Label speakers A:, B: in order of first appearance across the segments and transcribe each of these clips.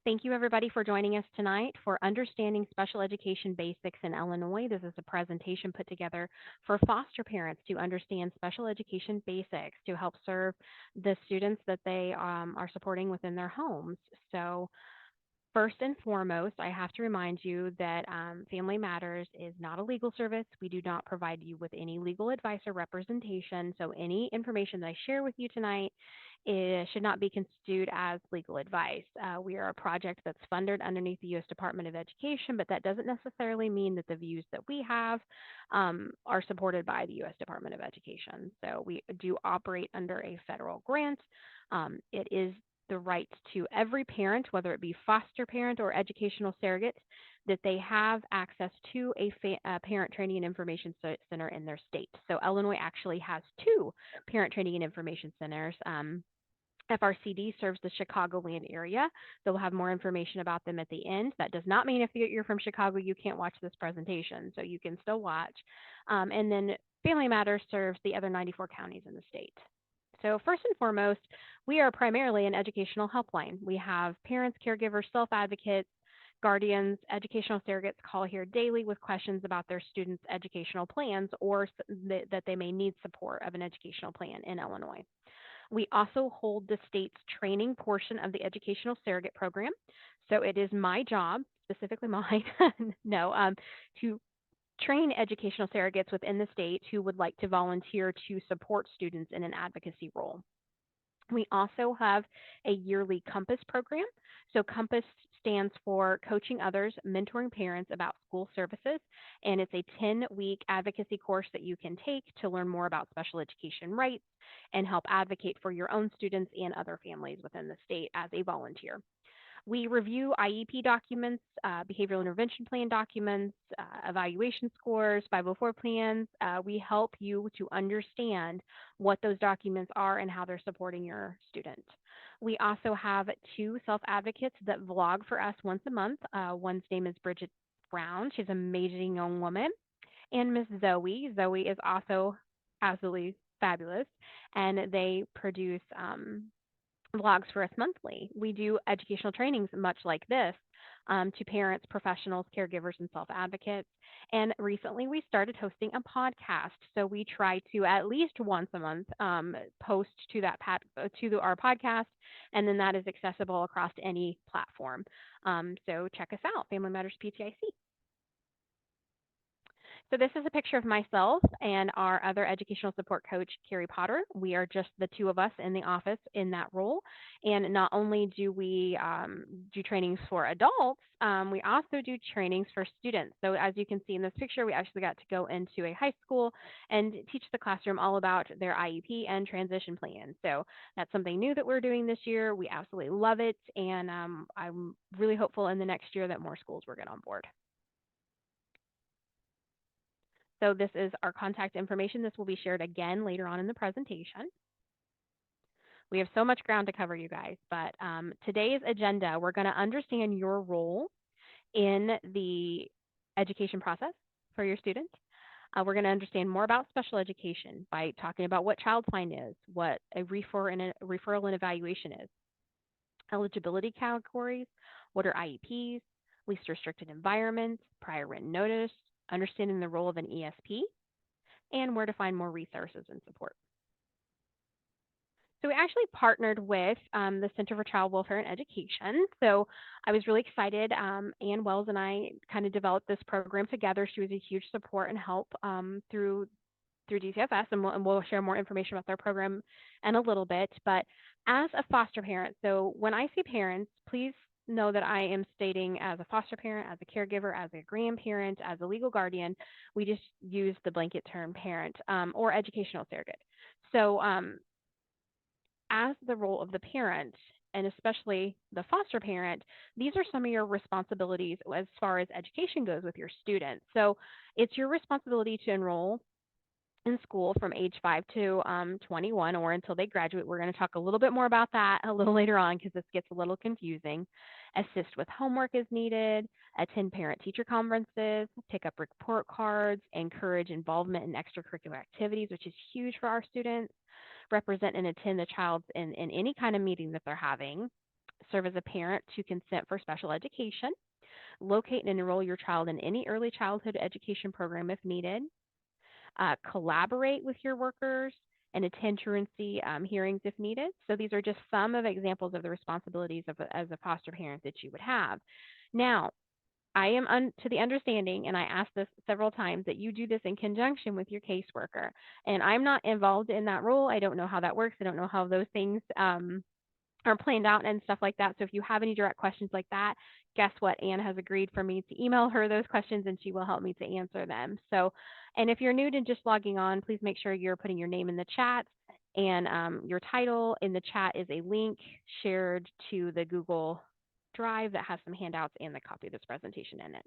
A: Thank you, everybody, for joining us tonight for Understanding Special Education Basics in Illinois. This is a presentation put together for foster parents to understand special education basics to help serve the students that they are supporting within their homes. So, first and foremost, I have to remind you that Family Matters is not a legal service. We do not provide you with any legal advice or representation. So, any information that I share with you tonight should not be construed as legal advice. We are a project that's funded underneath the U.S. Department of Education, but that doesn't necessarily mean that the views that we have are supported by the U.S. Department of Education. So, we do operate under a federal grant. It is the right to every parent, whether it be foster parent or educational surrogate, that they have access to a parent training and information center in their state. So Illinois actually has two parent training and information centers. FRCD serves the Chicagoland area. So we'll have more information about them at the end. That does not mean if you're from Chicago, you can't watch this presentation. So you can still watch. And then Family Matters serves the other 94 counties in the state. So first and foremost, we are primarily an educational helpline. We have parents, caregivers, self-advocates, guardians, educational surrogates call here daily with questions about their students' educational plans or that they may need support of an educational plan in Illinois. We also hold the state's training portion of the educational surrogate program. So it is my job, specifically mine, no, to train educational surrogates within the state who would like to volunteer to support students in an advocacy role. We also have a yearly COMPASS program. So COMPASS stands for Coaching Others, Mentoring Parents About School Services, and it's a 10-week advocacy course that you can take to learn more about special education rights and help advocate for your own students and other families within the state as a volunteer. We review IEP documents, behavioral intervention plan documents, evaluation scores, 504 plans. We help you to understand what those documents are and how they're supporting your student. We also have two self advocates that vlog for us once a month. One's name is Bridget Brown. She's an amazing young woman. And Miss Zoe. Zoe is also absolutely fabulous. And they produce vlogs for us monthly. We do educational trainings much like this to parents, professionals, caregivers, and self advocates. And recently we started hosting a podcast. So we try to at least once a month post to our podcast, and then that is accessible across any platform. So check us out, Family Matters PTIC. So this is a picture of myself and our other educational support coach, Carrie Potter. We are just the two of us in the office in that role. And not only do we do trainings for adults, we also do trainings for students. So as you can see in this picture, we actually got to go into a high school and teach the classroom all about their IEP and transition plan. So that's something new that we're doing this year. We absolutely love it. And I'm really hopeful in the next year that more schools will get on board. So this is our contact information. This will be shared again later on in the presentation. We have so much ground to cover, you guys, but today's agenda, we're going to understand your role in the education process for your students. We're going to understand more about special education by talking about what child find is, what a referral and evaluation is, eligibility categories, what are IEPs, least restricted environments, prior written notice, understanding the role of an ESP, and where to find more resources and support. So we actually partnered with the Center for Child Welfare and Education. So I was really excited. Ann Wells and I kind of developed this program together. She was a huge support and help through DCFS, and we'll share more information about their program in a little bit. But as a foster parent, so when I say parents, please know that I am stating as a foster parent, as a caregiver, as a grandparent, as a legal guardian. We just use the blanket term parent or educational surrogate. So as the role of the parent, and especially the foster parent, these are some of your responsibilities as far as education goes with your students. So it's your responsibility to enroll in school from age 5 to 21 or until they graduate. We're going to talk a little bit more about that a little later on because this gets a little confusing. Assist with homework as needed, attend parent-teacher conferences, pick up report cards, encourage involvement in extracurricular activities, which is huge for our students, represent and attend the child in any kind of meeting that they're having, serve as a parent to consent for special education, locate and enroll your child in any early childhood education program if needed, collaborate with your workers, and attend truancy hearings if needed. So these are just some of examples of the responsibilities as a foster parent that you would have. Now, I am to the understanding, and I asked this several times, that you do this in conjunction with your caseworker. And I'm not involved in that role. I don't know how that works. I don't know how those things are planned out and stuff like that. So if you have any direct questions like that, guess what? Anne has agreed for me to email her those questions and she will help me to answer them. So, and if you're new to just logging on, please make sure you're putting your name in the chat, and your title in the chat is a link shared to the Google Drive that has some handouts and the copy of this presentation in it.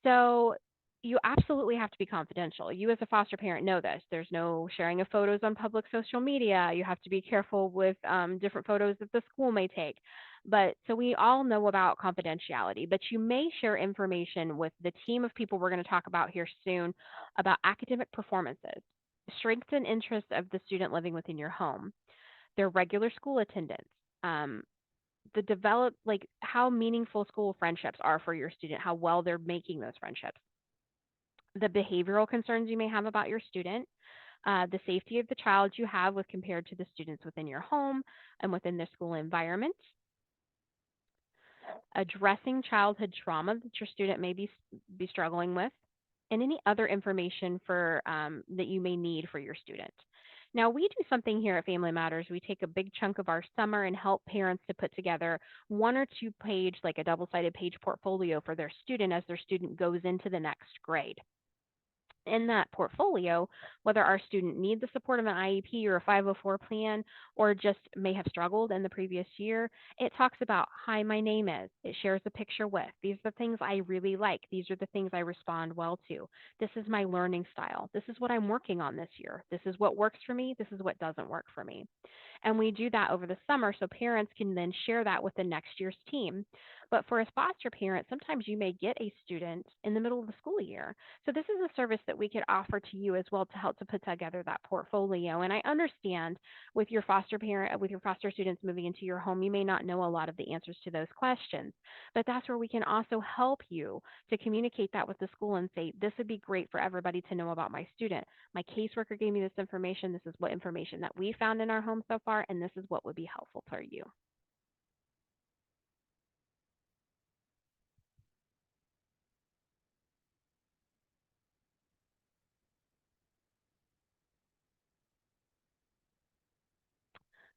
A: So you absolutely have to be confidential. You as a foster parent know this. There's no sharing of photos on public social media. You have to be careful with different photos that the school may take. But so we all know about confidentiality, but you may share information with the team of people we're going to talk about here soon about academic performances, strengths and interests of the student living within your home, their regular school attendance, um, like how meaningful school friendships are for your student, how well they're making those friendships, the behavioral concerns you may have about your student, the safety of the child you have with compared to the students within your home and within the school environment, addressing childhood trauma that your student may be struggling with, and any other information for that you may need for your student. Now, we do something here at Family Matters. We take a big chunk of our summer and help parents to put together 1 or 2 page, like a double-sided page portfolio for their student as their student goes into the next grade. In that portfolio, whether our student needs the support of an IEP or a 504 plan, or just may have struggled in the previous year, it talks about, hi, my name is. It shares a picture with. These are the things I really like. These are the things I respond well to. This is my learning style. This is what I'm working on this year. This is what works for me. This is what doesn't work for me. And we do that over the summer so parents can then share that with the next year's team. But for a foster parent, sometimes you may get a student in the middle of the school year. So this is a service that we could offer to you as well to help to put together that portfolio. And I understand with your foster parent, with your foster students moving into your home, you may not know a lot of the answers to those questions. But that's where we can also help you to communicate that with the school and say, this would be great for everybody to know about my student. My caseworker gave me this information. This is what information that we found in our home so far, and this is what would be helpful for you.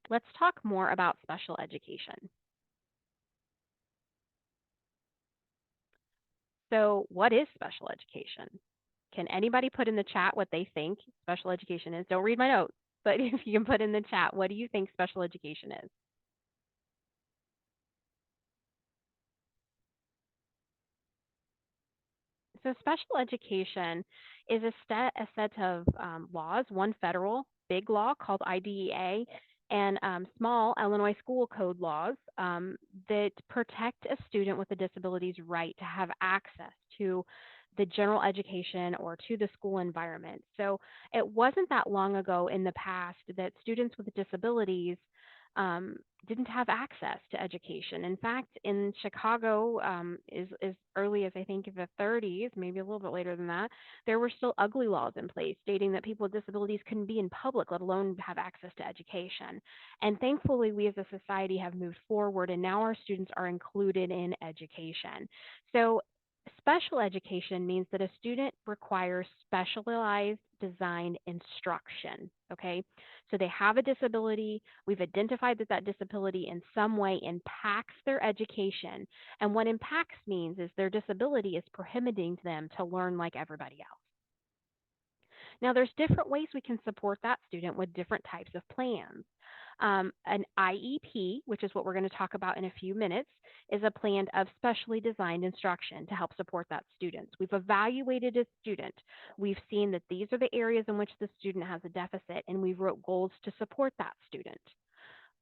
A: Let's talk more about special education. So, what is special education? Can anybody put in the chat what they think special education is? Don't read my notes, but if you can put in the chat, what do you think special education is? So special education is a set of laws, one federal big law called IDEA, and small Illinois school code laws that protect a student with a disability's right to have access to the general education or to the school environment. So it wasn't that long ago in the past that students with disabilities didn't have access to education. In fact, in Chicago, as early as I think the 30s, maybe a little bit later than that, there were still ugly laws in place stating that people with disabilities couldn't be in public, let alone have access to education. And thankfully, we as a society have moved forward, and now our students are included in education. So special education means that a student requires specialized design instruction. Okay, so they have a disability. We've identified that that disability in some way impacts their education. And what impacts means is their disability is prohibiting them to learn like everybody else. Now, there's different ways we can support that student with different types of plans. An IEP, which is what we're going to talk about in a few minutes, is a plan of specially designed instruction to help support that student. We've evaluated a student. We've seen that these are the areas in which the student has a deficit, and we've wrote goals to support that student.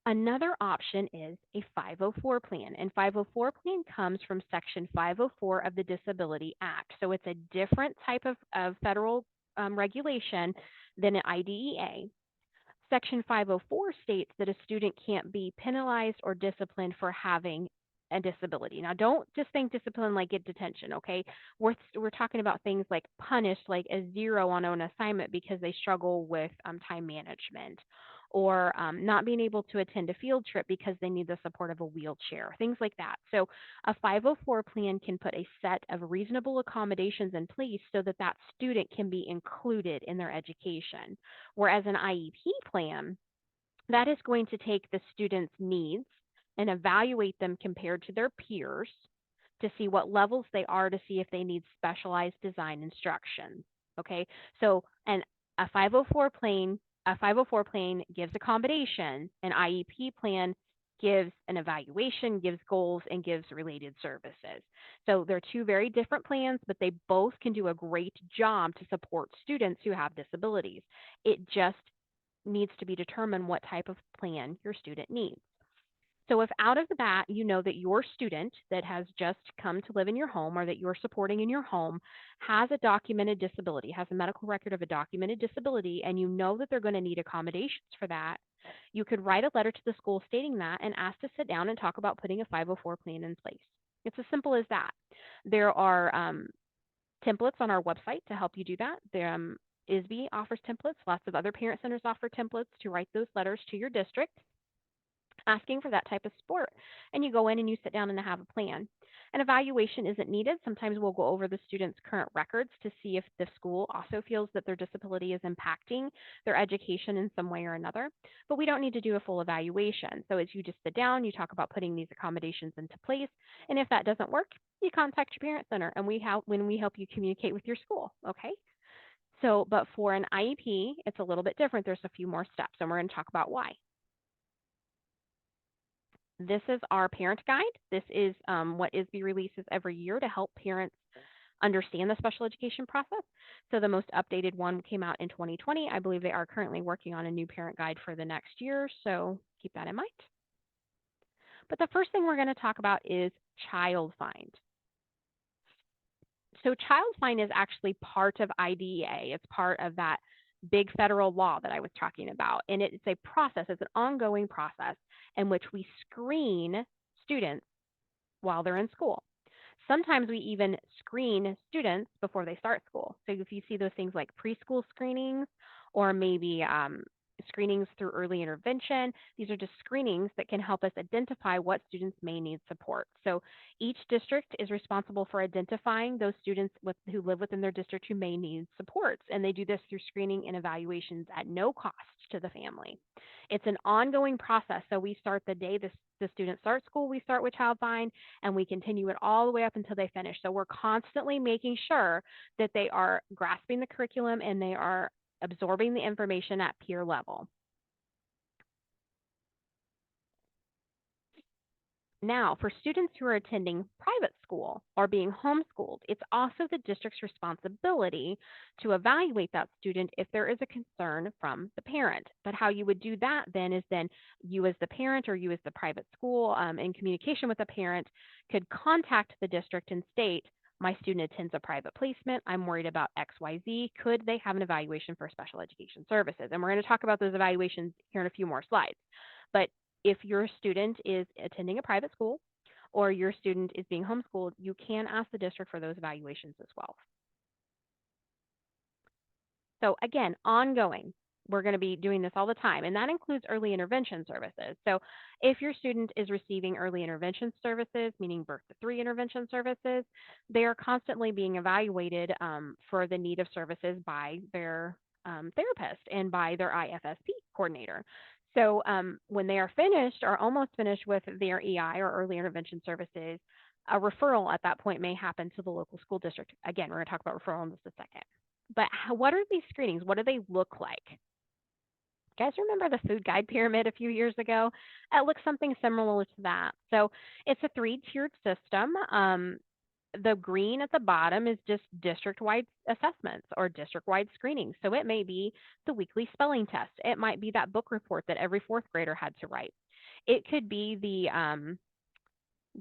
A: Another option is a 504 plan, and 504 plan comes from Section 504 of the Disability Act. So it's a different type of federal regulation than an IDEA. Section 504 states that a student can't be penalized or disciplined for having a disability. Now, don't just think discipline like get detention, okay? We're talking about things like punished, like a 0 on an assignment because they struggle with time management, or not being able to attend a field trip because they need the support of a wheelchair, things like that. So, a 504 plan can put a set of reasonable accommodations in place so that that student can be included in their education. Whereas an IEP plan, that is going to take the student's needs and evaluate them compared to their peers to see what levels they are, to see if they need specialized design instruction. Okay, so a 504 plan, a 504 plan gives accommodation, an IEP plan gives an evaluation, gives goals, and gives related services. So they're two very different plans, but they both can do a great job to support students who have disabilities. It just needs to be determined what type of plan your student needs. So if out of the bat you know that your student that has just come to live in your home or that you're supporting in your home has a documented disability, has a medical record of a documented disability, and you know that they're going to need accommodations for that, you could write a letter to the school stating that and ask to sit down and talk about putting a 504 plan in place. It's as simple as that. There are templates on our website to help you do that. ISB offers templates. Lots of other parent centers offer templates to write those letters to your district asking for that type of support. And you go in and you sit down and have a plan. An evaluation isn't needed. Sometimes we'll go over the student's current records to see if the school also feels that their disability is impacting their education in some way or another. But we don't need to do a full evaluation. So as you just sit down, you talk about putting these accommodations into place. And if that doesn't work, you contact your parent center and when we help you communicate with your school. Okay. So, but for an IEP, it's a little bit different. There's a few more steps, and we're going to talk about why. This is our parent guide. This is what ISB releases every year to help parents understand the special education process. So the most updated one came out in 2020. I believe they are currently working on a new parent guide for the next year, so keep that in mind. But the first thing we're going to talk about is Child Find. So Child Find is actually part of IDEA. It's part of that big federal law that I was talking about. And it's a process, it's an ongoing process in which we screen students while they're in school. Sometimes we even screen students before they start school. So if you see those things like preschool screenings or maybe screenings through early intervention, these are just screenings that can help us identify what students may need support. So each district is responsible for identifying those students who live within their district who may need supports, and they do this through screening and evaluations at no cost to the family. It's an ongoing process. So we start the day the students start school, we start with Child Find, and we continue it all the way up until they finish. So we're constantly making sure that they are grasping the curriculum and they are absorbing the information at peer level. Now, for students who are attending private school or being homeschooled, it's also the district's responsibility to evaluate that student if there is a concern from the parent. But how you would do that then is then you as the parent or you as the private school in communication with the parent could contact the district and state, my student attends a private placement. I'm worried about XYZ. Could they have an evaluation for special education services? And we're going to talk about those evaluations here in a few more slides. But if your student is attending a private school or your student is being homeschooled, you can ask the district for those evaluations as well. So again, ongoing. We're going to be doing this all the time, and that includes early intervention services. So if your student is receiving early intervention services, meaning birth to 3 intervention services, they are constantly being evaluated for the need of services by their therapist and by their IFSP coordinator. So when they are finished or almost finished with their EI or early intervention services, a referral at that point may happen to the local school district. Again, we're going to talk about referral in just a second. But what are these screenings? What do they look like? You guys remember the food guide pyramid a few years ago? It looks something similar to that. So it's a 3-tiered system. The green at the bottom is just district-wide assessments or district-wide screenings. So it may be the weekly spelling test. It might be that book report that every 4th grader had to write. It could be the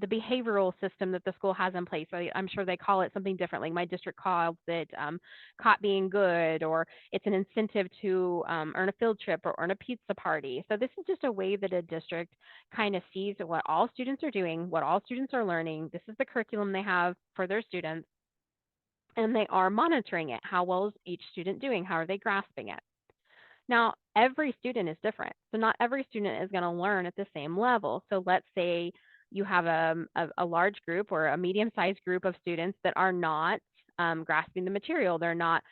A: the behavioral system that the school has in place. I'm sure they call it something differently. My district calls it caught being good, or it's an incentive to earn a field trip or earn a pizza party. So this is just a way that a district kind of sees what all students are doing, what all students are learning. This is the curriculum they have for their students, and they are monitoring it. How well is each student doing? How are they grasping it? Now, every student is different. So not every student is going to learn at the same level. So let's say you have a large group or a medium-sized group of students that are not grasping the material. They're not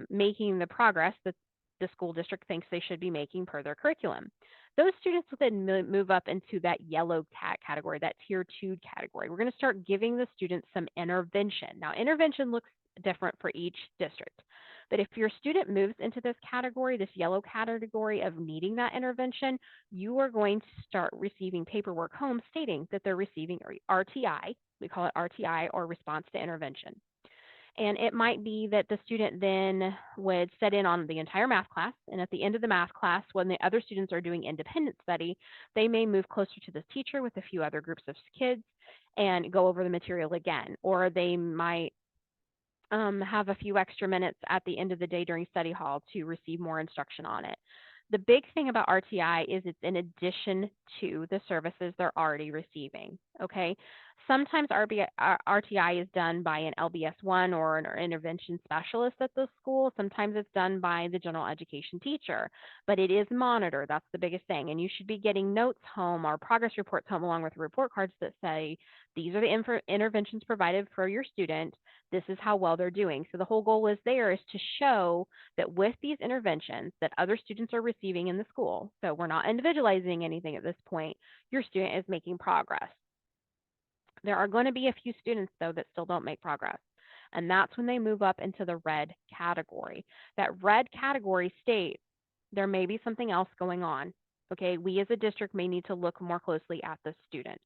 A: making the progress that the school district thinks they should be making per their curriculum. Those students will then move up into that yellow category, that tier 2 category. We're going to start giving the students some intervention. Now, intervention looks different for each district. But if your student moves into this category, this yellow category of needing that intervention, you are going to start receiving paperwork home stating that they're receiving RTI. We call it RTI, or response to intervention. And it might be that the student then would set in on the entire math class. And at the end of the math class, when the other students are doing independent study, they may move closer to this teacher with a few other groups of kids and go over the material again. Or they might have a few extra minutes at the end of the day during study hall to receive more instruction on it. The big thing about RTI is it's in addition to the services they're already receiving. Okay. Sometimes RTI is done by an LBS1 or an intervention specialist at the school. Sometimes it's done by the general education teacher, but it is monitored. That's the biggest thing. And you should be getting notes home or progress reports home along with report cards that say, these are the interventions provided for your student. This is how well they're doing. So the whole goal is to show that with these interventions that other students are receiving in the school, so we're not individualizing anything at this point, your student is making progress. There are going to be a few students, though, that still don't make progress. And that's when they move up into the red category. That red category states there may be something else going on. Okay, we as a district may need to look more closely at the student.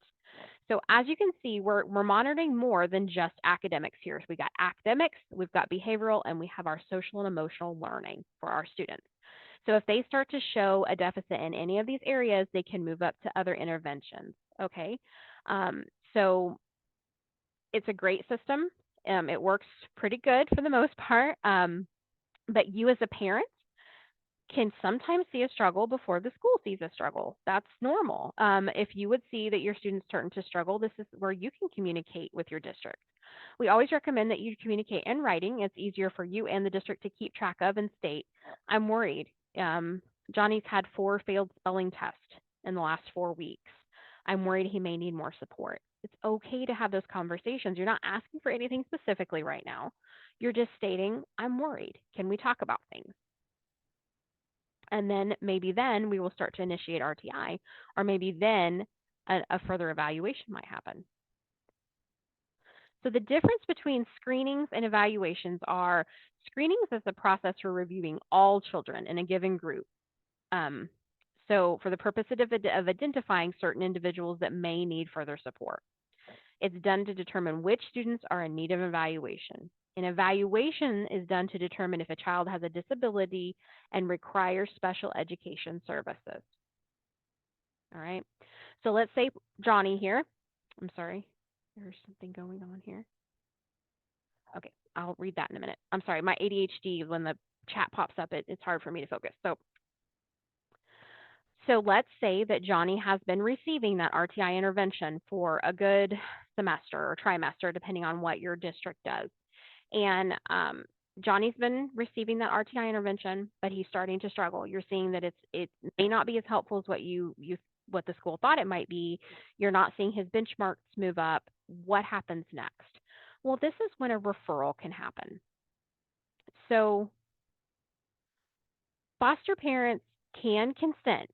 A: So as you can see, we're monitoring more than just academics here. So we got academics, we've got behavioral, and we have our social and emotional learning for our students. So if they start to show a deficit in any of these areas, they can move up to other interventions. Okay, so it's a great system. It works pretty good for the most part. But you as a parent can sometimes see a struggle before the school sees a struggle. That's normal. If you would see that your students starting to struggle, this is where you can communicate with your district. We always recommend that you communicate in writing. It's easier for you and the district to keep track of and state, I'm worried. Johnny's had 4 failed spelling tests in the last 4 weeks. I'm worried he may need more support. It's okay to have those conversations. You're not asking for anything specifically right now. You're just stating, I'm worried. Can we talk about things? And then maybe then we will start to initiate RTI, or maybe then a further evaluation might happen. So the difference between screenings and evaluations are screenings is the process for reviewing all children in a given group. So for the purpose of identifying certain individuals that may need further support. It's done to determine which students are in need of evaluation. An evaluation is done to determine if a child has a disability and requires special education services. All right. So let's say Johnny here. I'm sorry. There's something going on here. Okay. I'll read that in a minute. I'm sorry. My ADHD, when the chat pops up, it's hard for me to focus. So let's say that Johnny has been receiving that RTI intervention for a good semester or trimester, depending on what your district does. And Johnny's been receiving that RTI intervention, but he's starting to struggle. You're seeing that it may not be as helpful as what the school thought it might be. You're not seeing his benchmarks move up. What happens next? Well, this is when a referral can happen. So foster parents can consent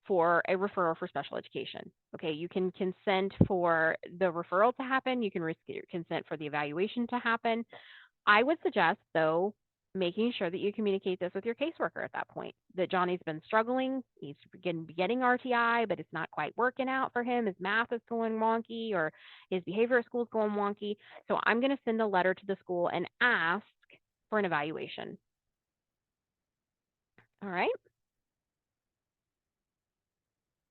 A: for a referral for special education. Okay, you can consent for the referral to happen. You can consent for the evaluation to happen. I would suggest, though, making sure that you communicate this with your caseworker at that point, that Johnny's been struggling. He's getting RTI, but it's not quite working out for him. His math is going wonky, or his behavior at school is going wonky. So I'm going to send a letter to the school and ask for an evaluation. All right.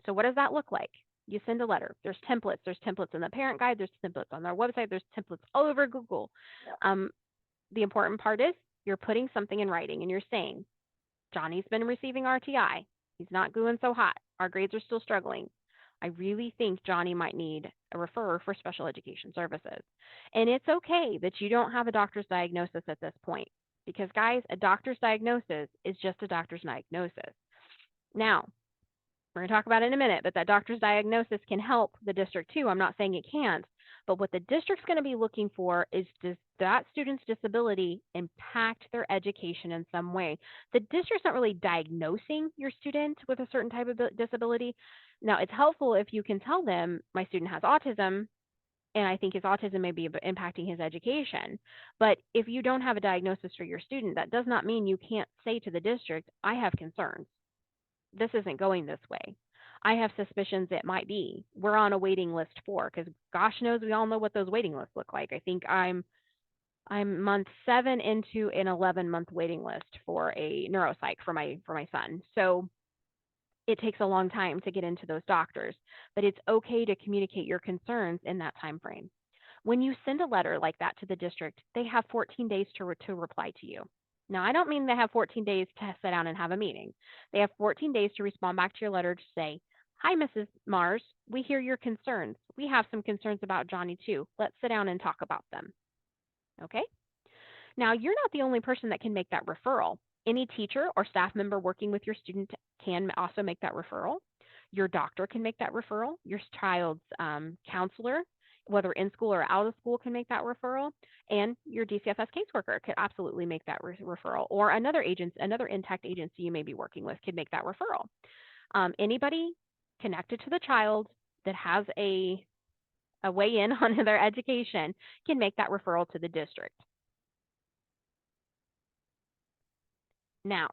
A: So what does that look like? You send a letter. There's templates. There's templates in the parent guide. There's templates on their website. There's templates all over Google. Um, the important part is you're putting something in writing and you're saying, Johnny's been receiving RTI. He's not doing so hot. Our grades are still struggling. I really think Johnny might need a referrer for special education services. And it's okay that you don't have a doctor's diagnosis at this point because, guys, a doctor's diagnosis is just a doctor's diagnosis. Now, we're going to talk about it in a minute, but that doctor's diagnosis can help the district too. I'm not saying it can't, but what the district's going to be looking for is, does that student's disability impact their education in some way? The district's not really diagnosing your student with a certain type of disability. Now, it's helpful if you can tell them, my student has autism, and I think his autism may be impacting his education. But if you don't have a diagnosis for your student, that does not mean you can't say to the district, I have concerns. This isn't going this way. I have suspicions it might be. We're on a waiting list for, because gosh knows we all know what those waiting lists look like. I think I'm month 7 into an 11-month waiting list for a neuropsych for my son. So it takes a long time to get into those doctors, but it's okay to communicate your concerns in that time frame. When you send a letter like that to the district, they have 14 days to reply to you. Now, I don't mean they have 14 days to sit down and have a meeting. They have 14 days to respond back to your letter to say, hi, Mrs. Mars, we hear your concerns. We have some concerns about Johnny too. Let's sit down and talk about them. Okay? Now, you're not the only person that can make that referral. Any teacher or staff member working with your student can also make that referral. Your doctor can make that referral. Your child's counselor, whether in school or out of school, can make that referral. And your DCFS caseworker could absolutely make that referral. Or another intact agency you may be working with could make that referral. Anybody connected to the child that has a weigh in on their education can make that referral to the district. Now,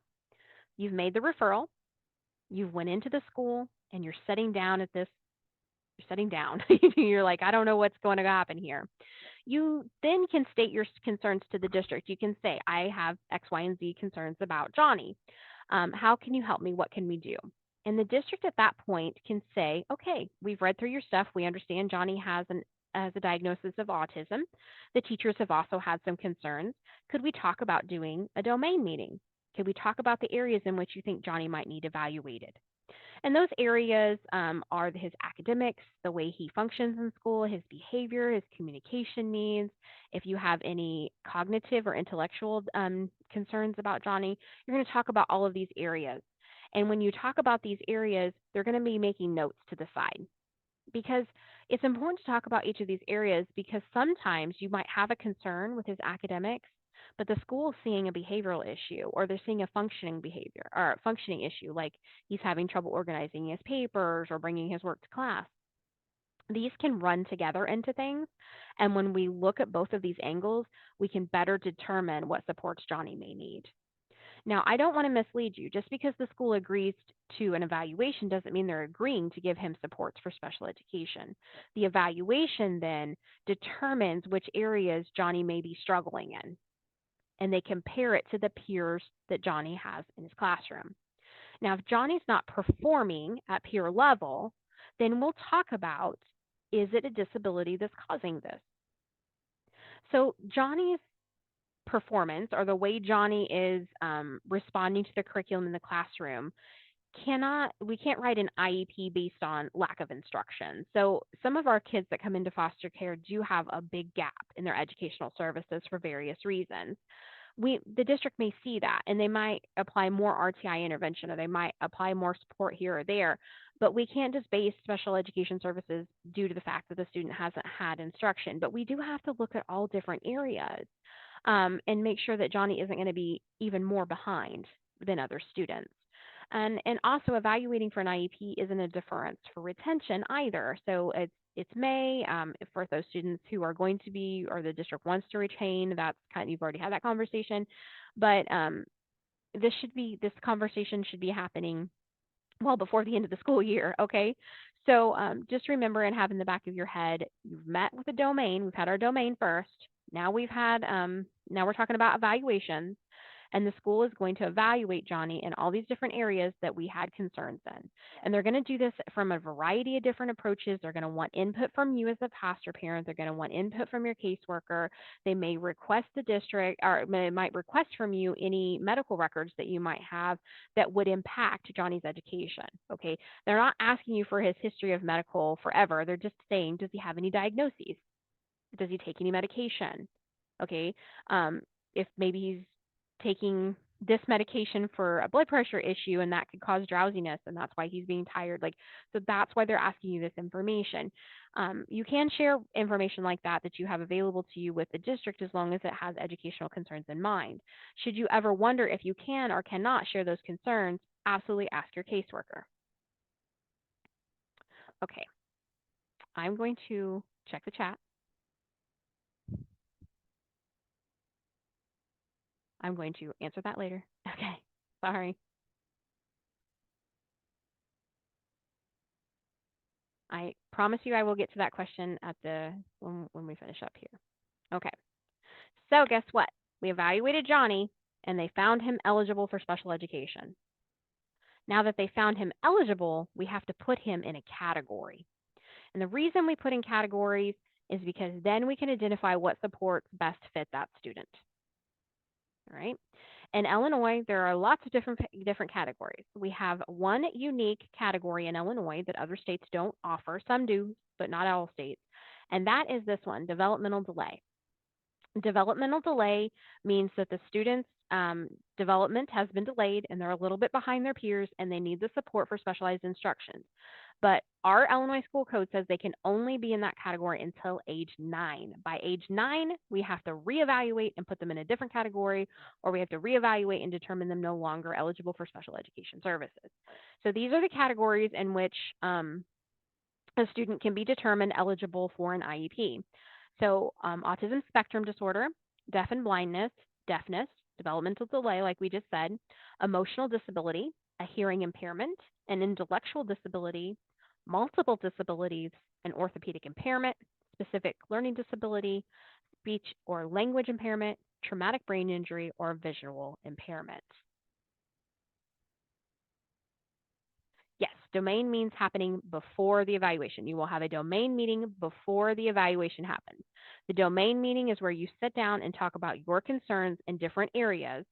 A: you've made the referral, you've went into the school, and you're sitting down. You're like, I don't know what's going to happen here. You then can state your concerns to the district. You can say, I have X, Y, and Z concerns about Johnny. How can you help me? What can we do? And the district at that point can say, okay, we've read through your stuff. We understand Johnny has a diagnosis of autism. The teachers have also had some concerns. Could we talk about doing a domain meeting? Could we talk about the areas in which you think Johnny might need evaluated? And those areas are his academics, the way he functions in school, his behavior, his communication needs. If you have any cognitive or intellectual concerns about Johnny, you're going to talk about all of these areas. And when you talk about these areas, they're going to be making notes to the side because it's important to talk about each of these areas because sometimes you might have a concern with his academics, but the school is seeing a behavioral issue or they're seeing a functioning behavior or functioning issue, like he's having trouble organizing his papers or bringing his work to class. These can run together into things. And when we look at both of these angles, we can better determine what supports Johnny may need. Now, I don't want to mislead you. Just because the school agrees to an evaluation doesn't mean they're agreeing to give him supports for special education. The evaluation then determines which areas Johnny may be struggling in, and they compare it to the peers that Johnny has in his classroom. Now, if Johnny's not performing at peer level, then we'll talk about, is it a disability that's causing this? So Johnny's performance or the way Johnny is responding to the curriculum in the classroom we can't write an IEP based on lack of instruction. So some of our kids that come into foster care do have a big gap in their educational services for various reasons. The district may see that and they might apply more RTI intervention or they might apply more support here or there, but we can't just base special education services due to the fact that the student hasn't had instruction. But we do have to look at all different areas and make sure that Johnny isn't going to be even more behind than other students. And also evaluating for an IEP isn't a deference for retention either. So it's May for those students who are going to be or the district wants to retain. That's you've already had that conversation, but this conversation should be happening well before the end of the school year. Okay, so just remember and have in the back of your head, you've met with a domain. We've had our domain first. Now we've had now we're talking about evaluations. And the school is going to evaluate Johnny in all these different areas that we had concerns in. And they're going to do this from a variety of different approaches. They're going to want input from you as a foster parent. They're going to want input from your caseworker. They may request the district, or they might request from you any medical records that you might have that would impact Johnny's education. Okay. They're not asking you for his history of medical forever. They're just saying, does he have any diagnoses? Does he take any medication? Okay. Um, if maybe he's taking this medication for a blood pressure issue and that could cause drowsiness and that's why he's being tired, like, so that's why they're asking you this information. You can share information like that you have available to you with the district as long as it has educational concerns in mind. Should you ever wonder if you can or cannot share those concerns, absolutely ask your caseworker. Okay, I'm going to check the chat. I'm going to answer that later. Okay, sorry. I promise you I will get to that question at when we finish up here. Okay. So guess what? We evaluated Johnny and they found him eligible for special education. Now that they found him eligible, we have to put him in a category. And the reason we put in categories is because then we can identify what supports best fit that student. All right. In Illinois, there are lots of different categories. We have one unique category in Illinois that other states don't offer. Some do, but not all states. And that is this one, developmental delay. Developmental delay means that the student's development has been delayed and they're a little bit behind their peers and they need the support for specialized instruction. But our Illinois school code says they can only be in that category until age 9. By age 9, we have to reevaluate and put them in a different category, or we have to reevaluate and determine them no longer eligible for special education services. So these are the categories in which a student can be determined eligible for an IEP. So autism spectrum disorder, deaf and blindness, deafness, developmental delay, like we just said, emotional disability, a hearing impairment, an intellectual disability, multiple disabilities, an orthopedic impairment, specific learning disability, speech or language impairment, traumatic brain injury, or visual impairment. Yes, domain means happening before the evaluation. You will have a domain meeting before the evaluation happens. The domain meeting is where you sit down and talk about your concerns in different areas,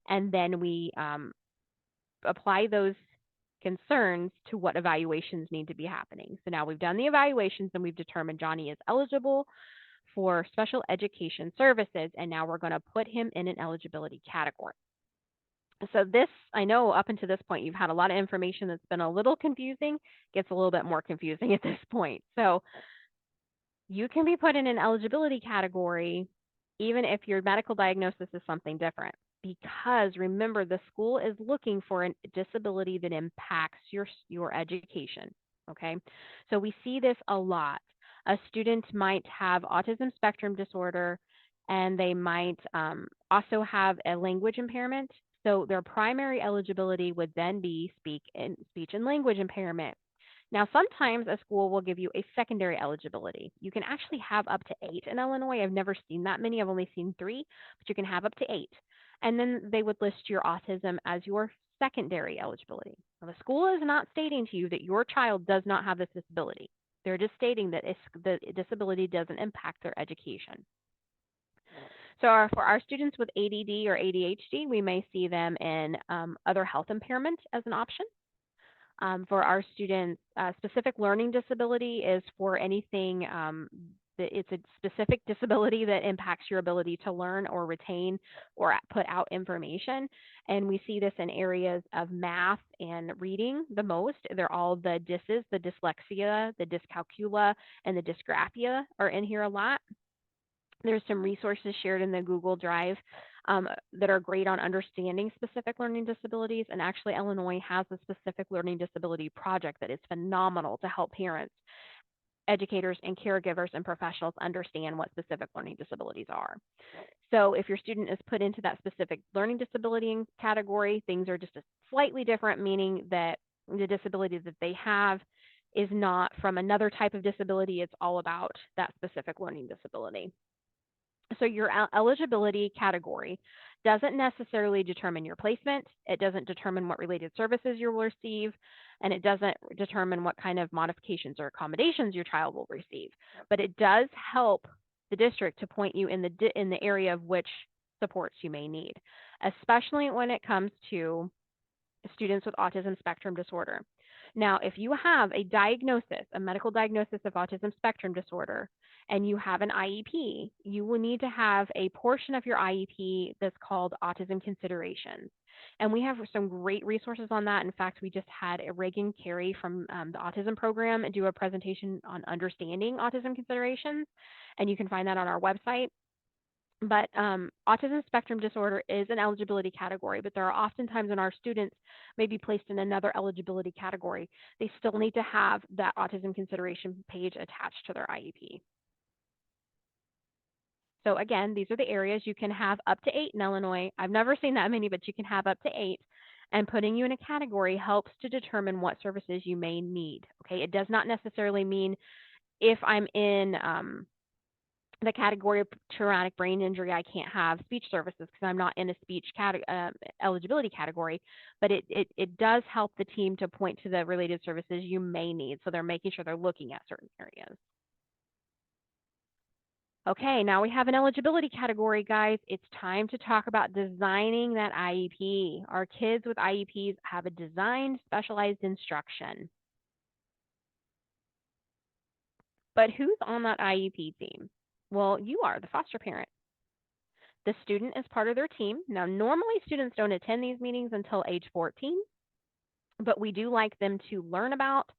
A: and then we apply those concerns to what evaluations need to be happening. So now we've done the evaluations and we've determined Johnny is eligible for special education services, and now we're going to put him in an eligibility category. So this, I know up until this point, you've had a lot of information that's been a little confusing, gets a little bit more confusing at this point. So you can be put in an eligibility category even if your medical diagnosis is something different. Because remember, the school is looking for a disability that impacts your education. Okay, so we see this a lot. A student might have autism spectrum disorder, and they might also have a language impairment. So their primary eligibility would then be speech and language impairment. Now, sometimes a school will give you a secondary eligibility. You can actually have up to 8 in Illinois. I've never seen that many. I've only seen 3, but you can have up to 8. And then they would list your autism as your secondary eligibility. Now, the school is not stating to you that your child does not have this disability. They're just stating that the disability doesn't impact their education. So for our students with ADD or ADHD, we may see them in other health impairment as an option. For our students, specific learning disability is for anything that it's a specific disability that impacts your ability to learn or retain or put out information. And we see this in areas of math and reading the most. They're all the DISs, the dyslexia, the dyscalculia, and the dysgraphia are in here a lot. There's some resources shared in the Google Drive that are great on understanding specific learning disabilities. And actually, Illinois has a specific learning disability project that is phenomenal to help parents, educators, and caregivers and professionals understand what specific learning disabilities are. So if your student is put into that specific learning disability category, things are just slightly different, meaning that the disability that they have is not from another type of disability. It's all about that specific learning disability. So your eligibility category Doesn't necessarily determine your placement. It doesn't determine what related services you will receive, and it doesn't determine what kind of modifications or accommodations your child will receive. But it does help the district to point you in the area of which supports you may need, especially when it comes to students with autism spectrum disorder. Now, if you have a diagnosis, a medical diagnosis of autism spectrum disorder, and you have an IEP, you will need to have a portion of your IEP that's called autism considerations. And we have some great resources on that. In fact, we just had Reagan Carey from the autism program do a presentation on understanding autism considerations, and you can find that on our website. But autism spectrum disorder is an eligibility category, but there are often times when our students may be placed in another eligibility category. They still need to have that autism consideration page attached to their IEP. So again, these are the areas you can have up to 8 in Illinois. I've never seen that many, but you can have up to 8. And putting you in a category helps to determine what services you may need. Okay, it does not necessarily mean if I'm in the category of traumatic brain injury, I can't have speech services because I'm not in a speech eligibility category, but it does help the team to point to the related services you may need. So they're making sure they're looking at certain areas. Okay, now we have an eligibility category, guys. It's time to talk about designing that IEP. Our kids with IEPs have a designed specialized instruction. But who's on that IEP team? Well, you are, the foster parent. The student is part of their team. Now, normally students don't attend these meetings until age 14, but we do like them to learn about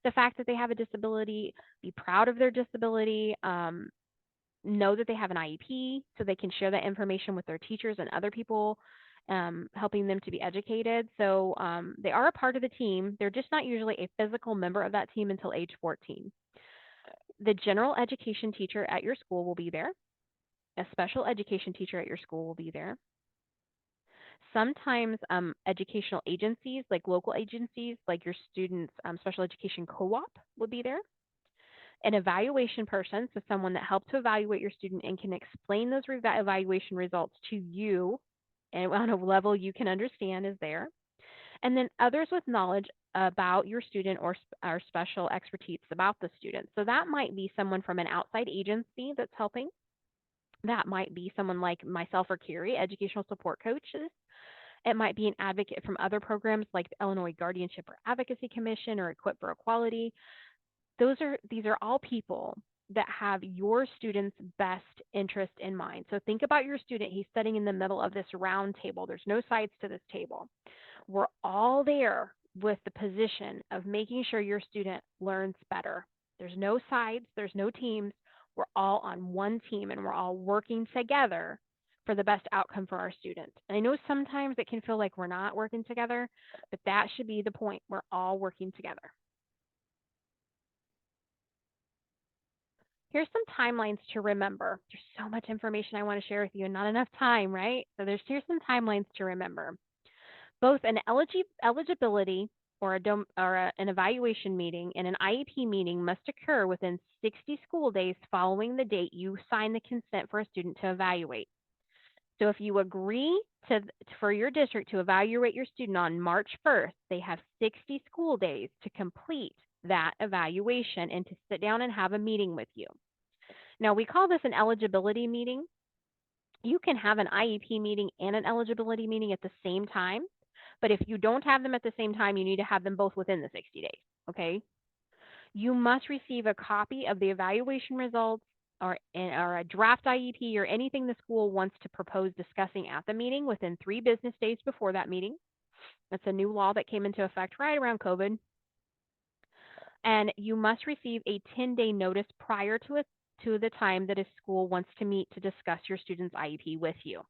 A: the fact that they have a disability, be proud of their disability, know that they have an IEP so they can share that information with their teachers and other people, helping them to be educated. So they are a part of the team. They're just not usually a physical member of that team until age 14. The general education teacher at your school will be there. A special education teacher at your school will be there. Sometimes educational agencies, like local agencies, like your students' special education co-op will be there. An evaluation person, so someone that helps to evaluate your student and can explain those evaluation results to you and on a level you can understand is there. And then others with knowledge about your student or special expertise about the student. So that might be someone from an outside agency that's helping. That might be someone like myself or Carrie, educational support coaches. It might be an advocate from other programs like the Illinois Guardianship or Advocacy Commission or Equip for Equality. These are all people that have your student's best interest in mind. So think about your student. He's sitting in the middle of this round table. There's no sides to this table. We're all there with the position of making sure your student learns better. There's no sides, there's no teams. We're all on one team and we're all working together for the best outcome for our students. And I know sometimes it can feel like we're not working together, but that should be the point. We're all working together. Here's some timelines to remember. There's so much information I want to share with you and not enough time, right? So here's some timelines to remember. Both an eligibility or an evaluation meeting and an IEP meeting must occur within 60 school days following the date you sign the consent for a student to evaluate. So if you agree for your district to evaluate your student on March 1st, they have 60 school days to complete that evaluation and to sit down and have a meeting with you. Now, we call this an eligibility meeting. You can have an IEP meeting and an eligibility meeting at the same time, but if you don't have them at the same time, you need to have them both within the 60 days, okay? You must receive a copy of the evaluation results or a draft IEP or anything the school wants to propose discussing at the meeting within 3 business days before that meeting. That's a new law that came into effect right around COVID. And you must receive a 10-day notice prior to the time that a school wants to meet to discuss your student's IEP with you.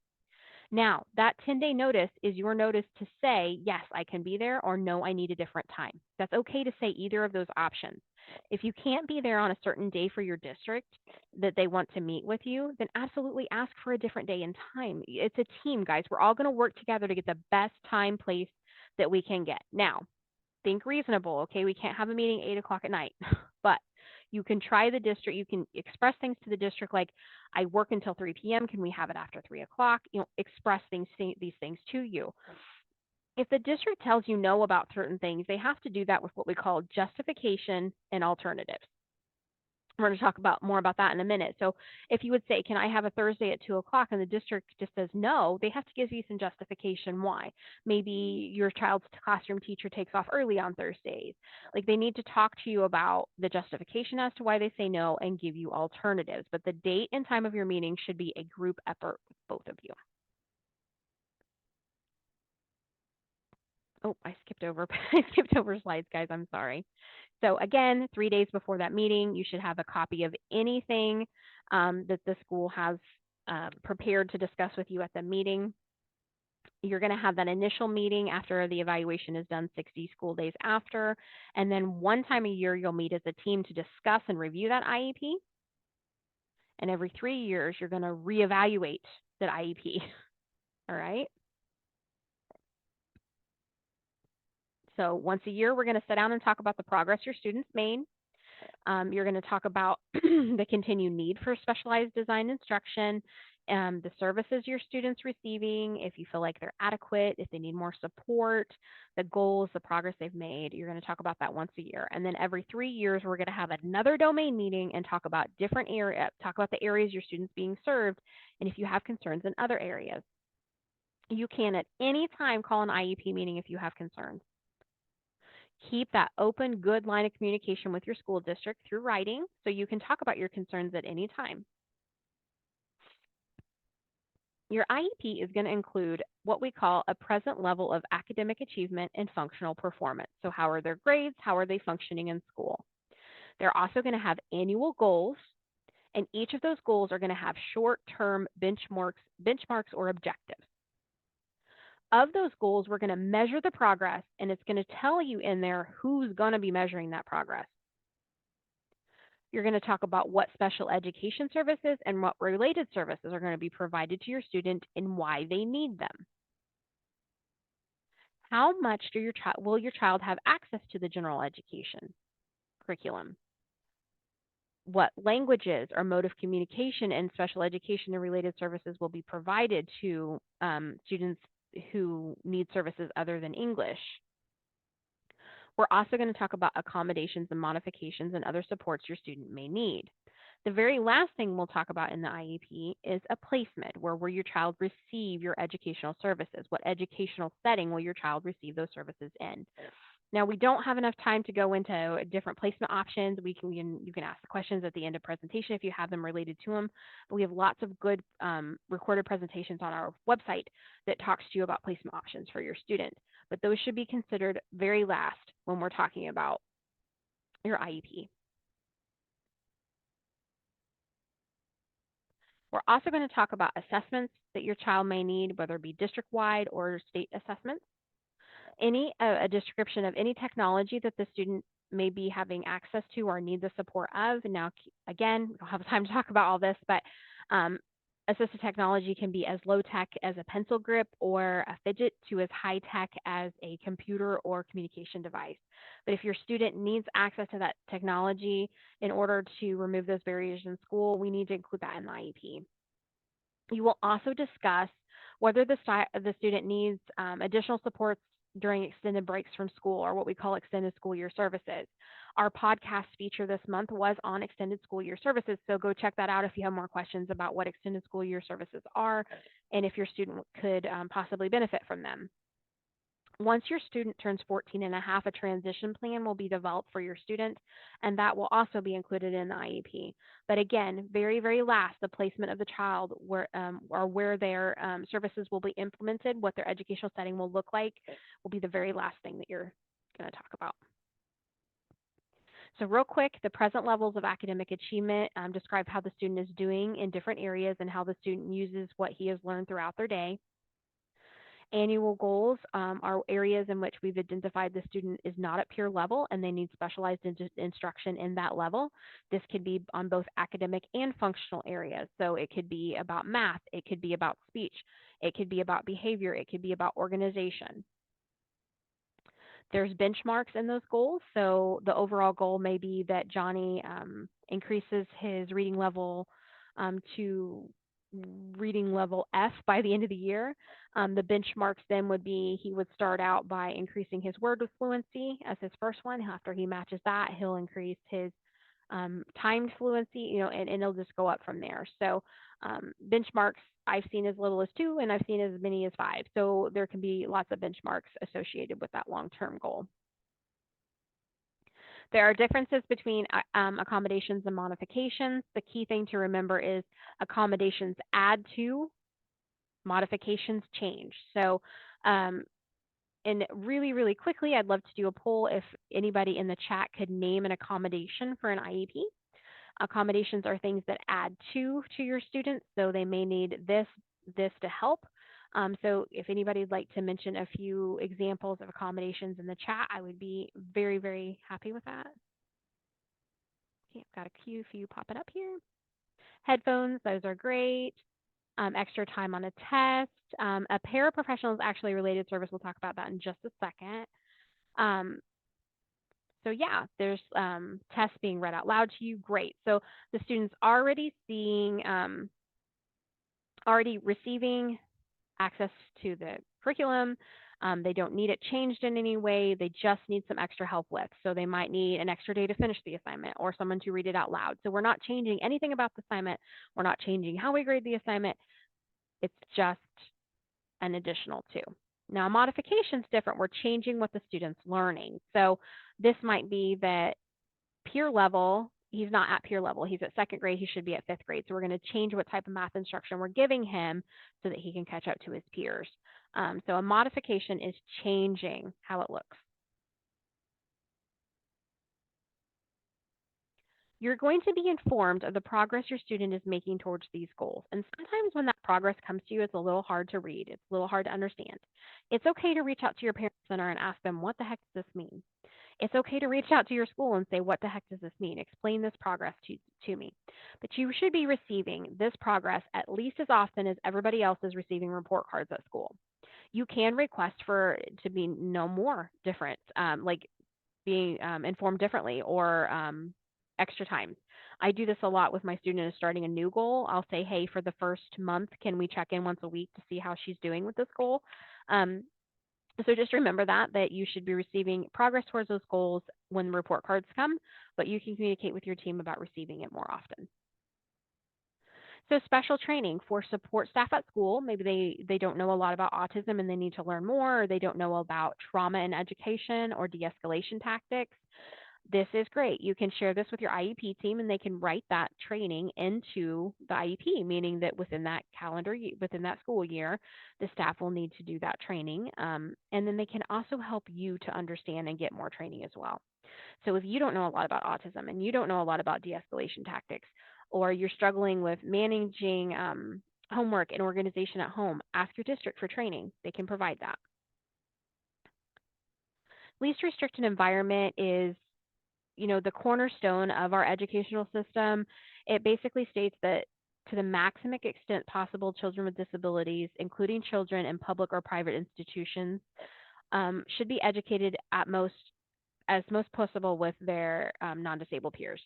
A: Now, that 10-day notice is your notice to say, yes, I can be there, or no, I need a different time. That's okay to say either of those options. If you can't be there on a certain day for your district that they want to meet with you, then absolutely ask for a different day and time. It's a team, guys. We're all going to work together to get the best time, place that we can get. Now, think reasonable, okay? We can't have a meeting 8 o'clock at night, but You can try the district, you can express things to the district like, I work until 3 p.m. Can we have it after 3 o'clock? Express these things to you. If the district tells you no about certain things, they have to do that with what we call justification and alternatives. We're going to talk about more about that in a minute. So if you would say, can I have a Thursday at 2 o'clock, and the district just says no, they have to give you some justification why. Maybe your child's classroom teacher takes off early on Thursdays. Like, they need to talk to you about the justification as to why they say no and give you alternatives. But the date and time of your meeting should be a group effort with both of you. Oh, I skipped over slides, guys. I'm sorry. So again, 3 days before that meeting, you should have a copy of anything that the school has prepared to discuss with you at the meeting. You're going to have that initial meeting after the evaluation is done, 60 school days after. And then one time a year, you'll meet as a team to discuss and review that IEP. And every 3 years, you're going to reevaluate that IEP. All right. So once a year, we're going to sit down and talk about the progress your students made. You're going to talk about the continued need for specialized design instruction, the services your students receiving, if you feel like they're adequate, if they need more support, the goals, the progress they've made. You're going to talk about that once a year. And then every 3 years, we're going to have another domain meeting and talk about different areas, talk about the areas your students being served, and if you have concerns in other areas. You can at any time call an IEP meeting if you have concerns. Keep that open, good line of communication with your school district through writing so you can talk about your concerns at any time. Your IEP is going to include what we call a present level of academic achievement and functional performance. So how are their grades? How are they functioning in school? They're also going to have annual goals, and each of those goals are going to have short-term benchmarks or objectives. Of those goals, we're going to measure the progress, and it's going to tell you in there who's going to be measuring that progress. You're going to talk about what special education services and what related services are going to be provided to your student and why they need them. How much will your child have access to the general education curriculum? What languages or mode of communication and special education and related services will be provided to students who need services other than English? We're also going to talk about accommodations and modifications and other supports your student may need. The very last thing we'll talk about in the IEP is a placement, where will your child receive your educational services? What educational setting will your child receive those services in? Now, we don't have enough time to go into different placement options. You can ask the questions at the end of presentation if you have them related to them. But we have lots of good recorded presentations on our website that talks to you about placement options for your student. But those should be considered very last when we're talking about your IEP. We're also going to talk about assessments that your child may need, whether it be district-wide or state assessments. A description of any technology that the student may be having access to or need the support of. And now, again, we don't have time to talk about all this, but assistive technology can be as low-tech as a pencil grip or a fidget to as high-tech as a computer or communication device. But if your student needs access to that technology in order to remove those barriers in school, we need to include that in the IEP. You will also discuss whether the student needs additional supports during extended breaks from school, or what we call extended school year services. Our podcast feature this month was on extended school year services, so go check that out if you have more questions about what extended school year services are and if your student could possibly benefit from them. Once your student turns 14 and a half, a transition plan will be developed for your student, and that will also be included in the IEP. But again, very, very last, the placement of the child or where their services will be implemented, what their educational setting will look like, will be the very last thing that you're going to talk about. So real quick, the present levels of academic achievement describe how the student is doing in different areas and how the student uses what he has learned throughout their day. Annual goals are areas in which we've identified the student is not at peer level and they need specialized instruction in that level. This could be on both academic and functional areas. So it could be about math, it could be about speech, it could be about behavior, it could be about organization. There's benchmarks in those goals. So the overall goal may be that Johnny increases his reading level to reading level F by the end of the year. The benchmarks then would be he would start out by increasing his word fluency as his first one. After he matches that, he'll increase his timed fluency, and it'll just go up from there. So benchmarks I've seen as little as 2, and I've seen as many as 5. So there can be lots of benchmarks associated with that long-term goal. There are differences between accommodations and modifications. The key thing to remember is accommodations add to, modifications change. So, and really, really quickly, I'd love to do a poll if anybody in the chat could name an accommodation for an IEP. Accommodations are things that add to your students, so they may need this to help. So if anybody would like to mention a few examples of accommodations in the chat, I would be very, very happy with that. Okay, I've got a few popping up here. Headphones, those are great. Extra time on a test. A paraprofessional is actually related service. We'll talk about that in just a second. So yeah, there's tests being read out loud to you. Great. So the student's already already receiving access to the curriculum. They don't need it changed in any way. They just need some extra help with. So they might need an extra day to finish the assignment or someone to read it out loud. So we're not changing anything about the assignment. We're not changing how we grade the assignment. It's just an additional 2. Now, modification is different. We're changing what the student's learning. So this might be that peer level, he's not at peer level. He's at 2nd grade. He should be at 5th grade. So we're going to change what type of math instruction we're giving him so that he can catch up to his peers. So a modification is changing how it looks. You're going to be informed of the progress your student is making towards these goals. And sometimes when that progress comes to you, it's a little hard to read. It's a little hard to understand. It's okay to reach out to your parent center and ask them, what the heck does this mean? It's okay to reach out to your school and say, what the heck does this mean? Explain this progress to me. But you should be receiving this progress at least as often as everybody else is receiving report cards at school. You can request for it to be no more different, like being informed differently or extra time. I do this a lot with my student starting a new goal. I'll say, hey, for the first month, can we check in once a week to see how she's doing with this goal? So just remember that you should be receiving progress towards those goals when report cards come, but you can communicate with your team about receiving it more often. So special training for support staff at school. Maybe they don't know a lot about autism and they need to learn more, or they don't know about trauma in education or de-escalation tactics. This is great. You can share this with your IEP team and they can write that training into the IEP, meaning that within that within that school year, the staff will need to do that training. And then they can also help you to understand and get more training as well. So if you don't know a lot about autism and you don't know a lot about de-escalation tactics, or you're struggling with managing homework and organization at home, ask your district for training. They can provide that. Least restricted environment is the cornerstone of our educational system. It basically states that to the maximum extent possible, children with disabilities, including children in public or private institutions, should be educated as most possible with their non-disabled peers.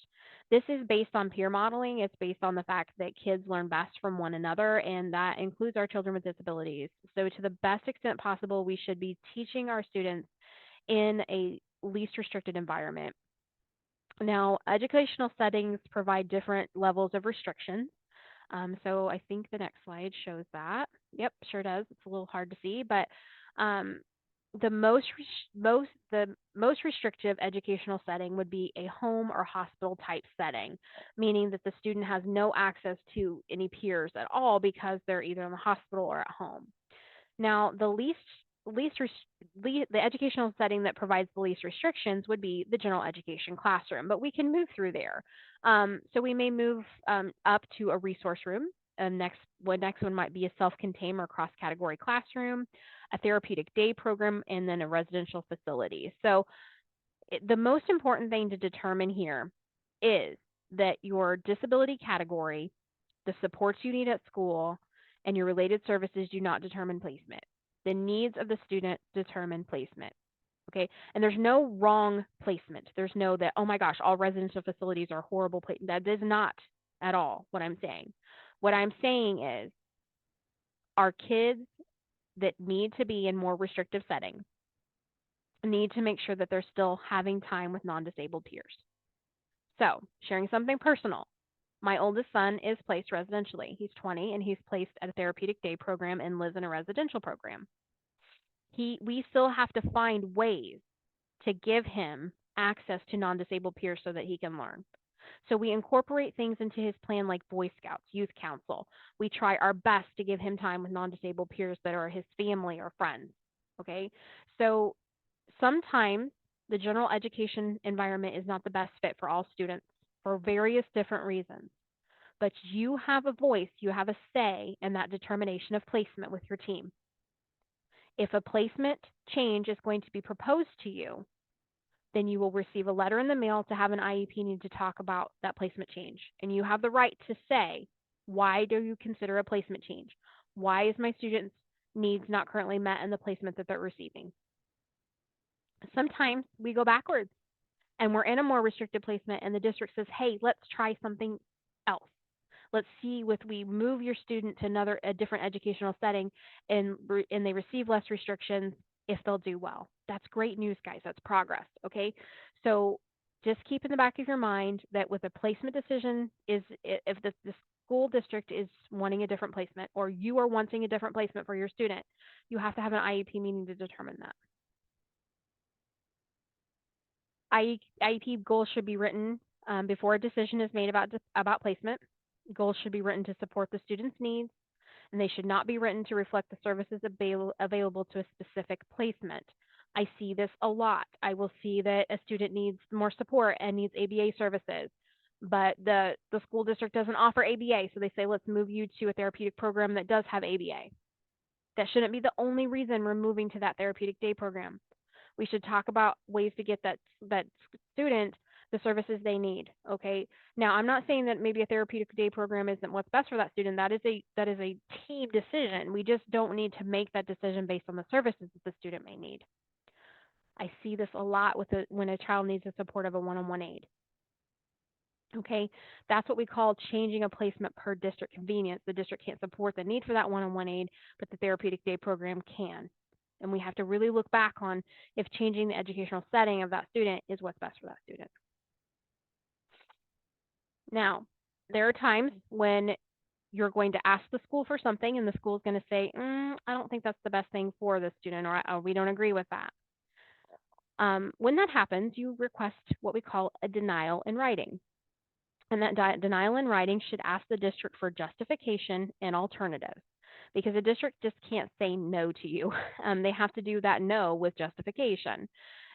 A: This is based on peer modeling. It's based on the fact that kids learn best from one another, and that includes our children with disabilities. So to the best extent possible, we should be teaching our students in a least restricted environment. Now, educational settings provide different levels of restrictions. So I think the next slide shows that. Yep, sure does. It's a little hard to see, but the most restrictive educational setting would be a home or hospital type setting, meaning that the student has no access to any peers at all because they're either in the hospital or at home. Now, the educational setting that provides the least restrictions would be the general education classroom, but we can move through there. So we may move up to a resource room. Next one might be a self-contained or cross-category classroom, a therapeutic day program, and then a residential facility. So the most important thing to determine here is that your disability category, the supports you need at school, and your related services do not determine placement. The needs of the student determine placement. Okay. And there's no wrong placement. There's no that, oh my gosh, all residential facilities are horrible placement. That is not at all what I'm saying. What I'm saying is our kids that need to be in more restrictive settings need to make sure that they're still having time with non disabled peers. So, sharing something personal. My oldest son is placed residentially. He's 20 and he's placed at a therapeutic day program and lives in a residential program. We still have to find ways to give him access to non-disabled peers so that he can learn. So we incorporate things into his plan like Boy Scouts, youth council. We try our best to give him time with non-disabled peers that are his family or friends. Okay? So sometimes the general education environment is not the best fit for all students for various different reasons. But you have a voice, you have a say in that determination of placement with your team. If a placement change is going to be proposed to you, then you will receive a letter in the mail to have an IEP need to talk about that placement change. And you have the right to say, why do you consider a placement change? Why is my student's needs not currently met in the placement that they're receiving? Sometimes we go backwards and we're in a more restricted placement and the district says, hey, let's try something else. Let's see if we move your student to a different educational setting and they receive less restrictions, if they'll do well. That's great news, guys. That's progress. Okay. So just keep in the back of your mind that with a placement decision is if the school district is wanting a different placement or you are wanting a different placement for your student, you have to have an IEP meeting to determine that. IEP goals should be written before a decision is made about placement. Goals should be written to support the student's needs, and they should not be written to reflect the services available to a specific placement. I see this a lot. I will see that a student needs more support and needs ABA services, but the school district doesn't offer ABA, so they say, let's move you to a therapeutic program that does have ABA. That shouldn't be the only reason we're moving to that therapeutic day program. We should talk about ways to get that student the services they need. Okay. Now, I'm not saying that maybe a therapeutic day program isn't what's best for that student. That is a team decision. We just don't need to make that decision based on the services that the student may need. I see this a lot when a child needs the support of a one-on-one aide. Okay, that's what we call changing a placement per district convenience. The district can't support the need for that one-on-one aide, but the therapeutic day program can. And we have to really look back on if changing the educational setting of that student is what's best for that student. Now, there are times when you're going to ask the school for something and the school is going to say, I don't think that's the best thing for the student, or we don't agree with that. When that happens, you request what we call a denial in writing. And that denial in writing should ask the district for justification and alternatives because the district just can't say no to you. They have to do that no with justification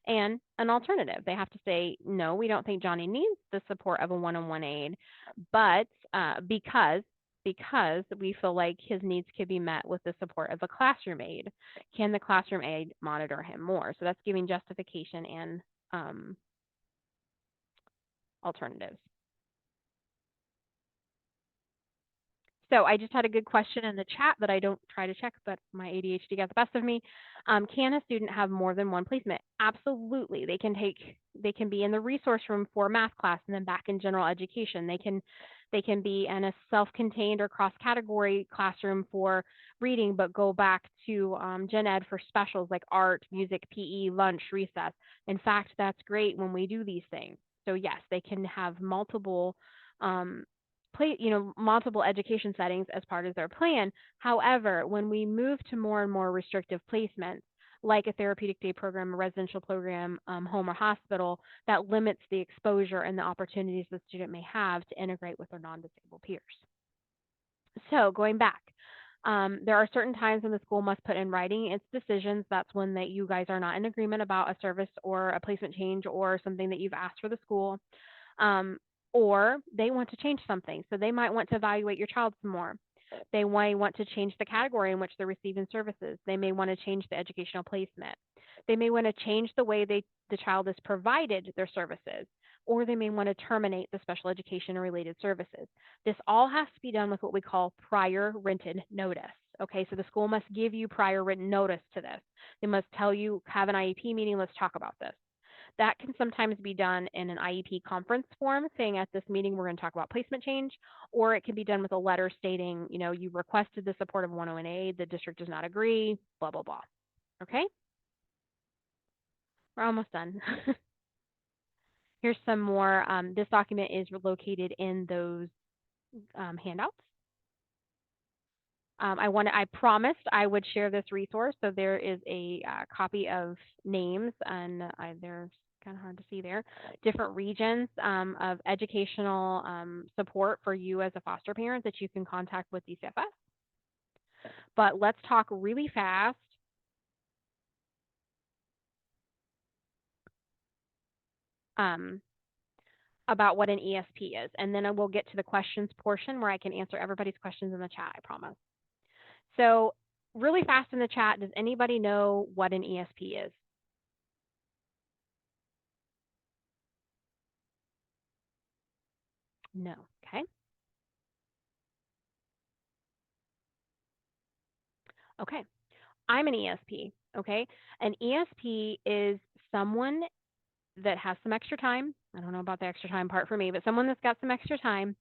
A: and an alternative. They have to say, no, we don't think Johnny needs the support of a one-on-one aide, but because we feel like his needs could be met with the support of a classroom aide, can the classroom aide monitor him more? So that's giving justification and alternatives. So I just had a good question in the chat that I don't try to check, but my ADHD got the best of me. Can a student have more than one placement? Absolutely. They can be in the resource room for math class and then back in general education. They can be in a self-contained or cross-category classroom for reading, but go back to gen ed for specials like art, music, PE, lunch, recess. In fact, that's great when we do these things. So yes, they can have multiple multiple education settings as part of their plan. However, when we move to more and more restrictive placements, like a therapeutic day program, a residential program, home or hospital, that limits the exposure and the opportunities the student may have to integrate with their non-disabled peers. So going back, there are certain times when the school must put in writing its decisions. That's when that you guys are not in agreement about a service or a placement change or something that you've asked for the school. Or they want to change something. So they might want to evaluate your child some more. They might want to change the category in which they're receiving services. They may want to change the educational placement. They may want to change the way the child is provided their services, or they may want to terminate the special education and related services. This all has to be done with what we call prior written notice. Okay, so the school must give you prior written notice to this. They must tell you, have an IEP meeting, let's talk about this. That can sometimes be done in an IEP conference form, saying at this meeting we're going to talk about placement change, or it can be done with a letter stating, you requested the support of 101A, the district does not agree, blah, blah, blah. Okay? We're almost done. Here's some more. This document is located in those handouts. I promised I would share this resource. So there is a copy of names, and they're kind of hard to see there. Different regions of educational support for you as a foster parent that you can contact with DCFS. But let's talk really fast about what an ESP is, and then I will get to the questions portion where I can answer everybody's questions in the chat, I promise. So really fast in the chat, does anybody know what an ESP is? No. Okay. Okay. I'm an ESP. Okay. An ESP is someone that has some extra time. I don't know about the extra time part for me, but someone that's got some extra time,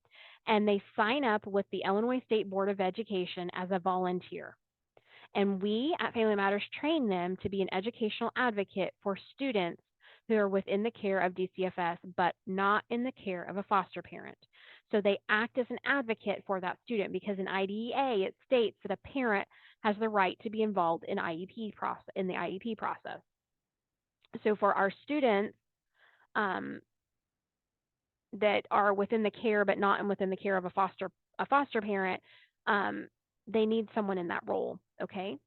A: and they sign up with the Illinois State Board of Education as a volunteer. And we at Family Matters train them to be an educational advocate for students who are within the care of DCFS, but not in the care of a foster parent. So they act as an advocate for that student because in IDEA it states that a parent has the right to be involved in in the IEP process. So for our students that are within the care but not within the care of a foster parent, they need someone in that role. Okay.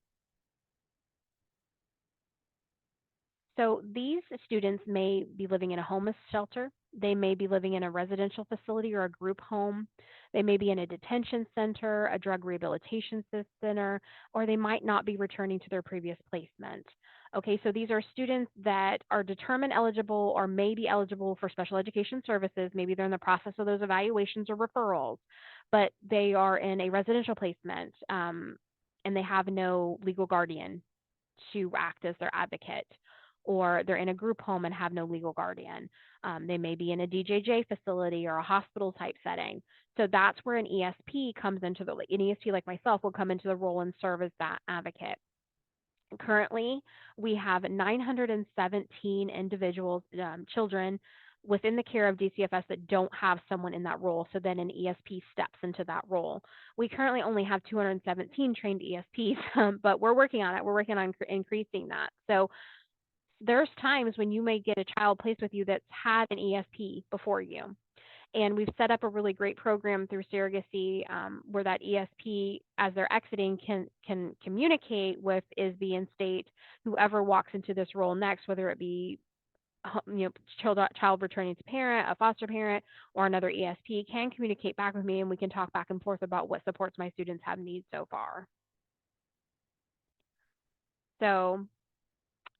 A: So these students may be living in a homeless shelter. They may be living in a residential facility or a group home. They may be in a detention center, a drug rehabilitation center, or they might not be returning to their previous placement. Okay, so these are students that are determined eligible or may be eligible for special education services. Maybe they're in the process of those evaluations or referrals, but they are in a residential placement and they have no legal guardian to act as their advocate, or they're in a group home and have no legal guardian. They may be in a DJJ facility or a hospital type setting. So that's where an ESP comes into an ESP like myself will come into the role and serve as that advocate. Currently, we have 917 individuals, children within the care of DCFS that don't have someone in that role. So then an ESP steps into that role. We currently only have 217 trained ESPs, but we're working on it. We're working on increasing that. So there's times when you may get a child placed with you that's had an ESP before you. And we've set up a really great program through surrogacy where that ESP, as they're exiting, can communicate with ISB and state whoever walks into this role next, whether it be child returning to parent, a foster parent, or another ESP, can communicate back with me, and we can talk back and forth about what supports my students have needs so far. So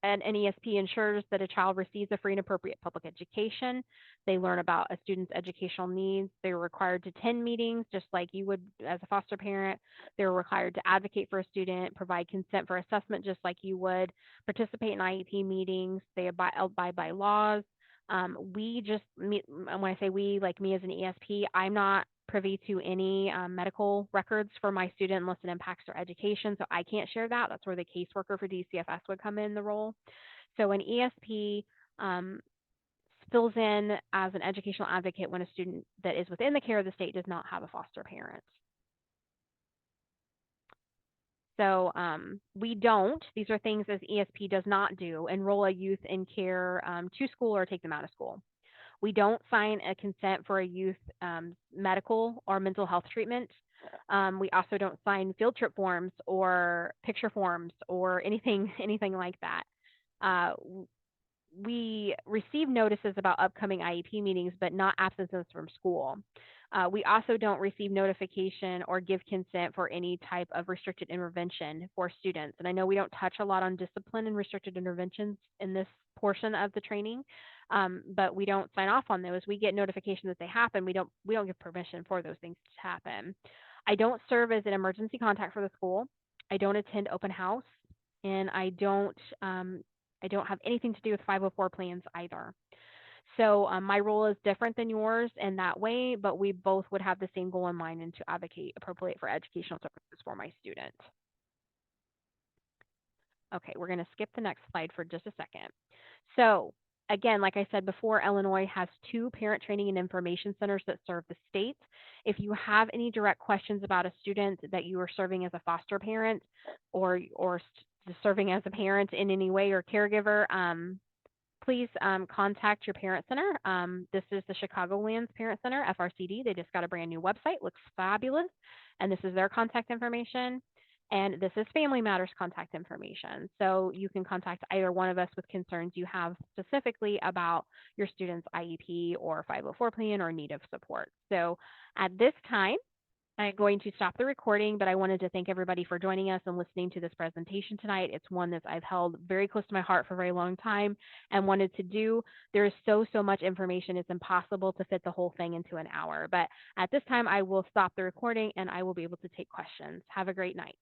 A: an ESP ensures that a child receives a free and appropriate public education. They learn about a student's educational needs. They're required to attend meetings just like you would as a foster parent. They're required to advocate for a student, provide consent for assessment just like you would, participate in IEP meetings. They abide by laws. When I say we, like me as an ESP, I'm not privy to any medical records for my student unless it impacts their education. So I can't share that. That's where the caseworker for DCFS would come in the role. So an ESP fills in as an educational advocate when a student that is within the care of the state does not have a foster parent. So we don't, these are things as ESP does not do, enroll a youth in care to school or take them out of school. We don't sign a consent for a youth medical or mental health treatment. We also don't sign field trip forms or picture forms or anything like that. We receive notices about upcoming IEP meetings, but not absences from school. We also don't receive notification or give consent for any type of restricted intervention for students. And I know we don't touch a lot on discipline and restricted interventions in this portion of the training, but we don't sign off on those. We get notification that they happen. We don't give permission for those things to happen. I don't serve as an emergency contact for the school. I don't attend open house, and I don't have anything to do with 504 plans either. So my role is different than yours in that way, but we both would have the same goal in mind and to advocate appropriate for educational services for my student. Okay, we're going to skip the next slide for just a second. So again, like I said before, Illinois has 2 parent training and information centers that serve the state. If you have any direct questions about a student that you are serving as a foster parent or serving as a parent in any way or caregiver, please contact your parent center. This is the Chicagolands Parent Center, FRCD. They just got a brand new website, looks fabulous, and this is their contact information. And this is Family Matters contact information. So you can contact either one of us with concerns you have specifically about your student's IEP or 504 plan or need of support. So at this time, I'm going to stop the recording, but I wanted to thank everybody for joining us and listening to this presentation tonight. It's one that I've held very close to my heart for a very long time and wanted to do. There is so much information, it's impossible to fit the whole thing into an hour. But at this time, I will stop the recording and I will be able to take questions. Have a great night.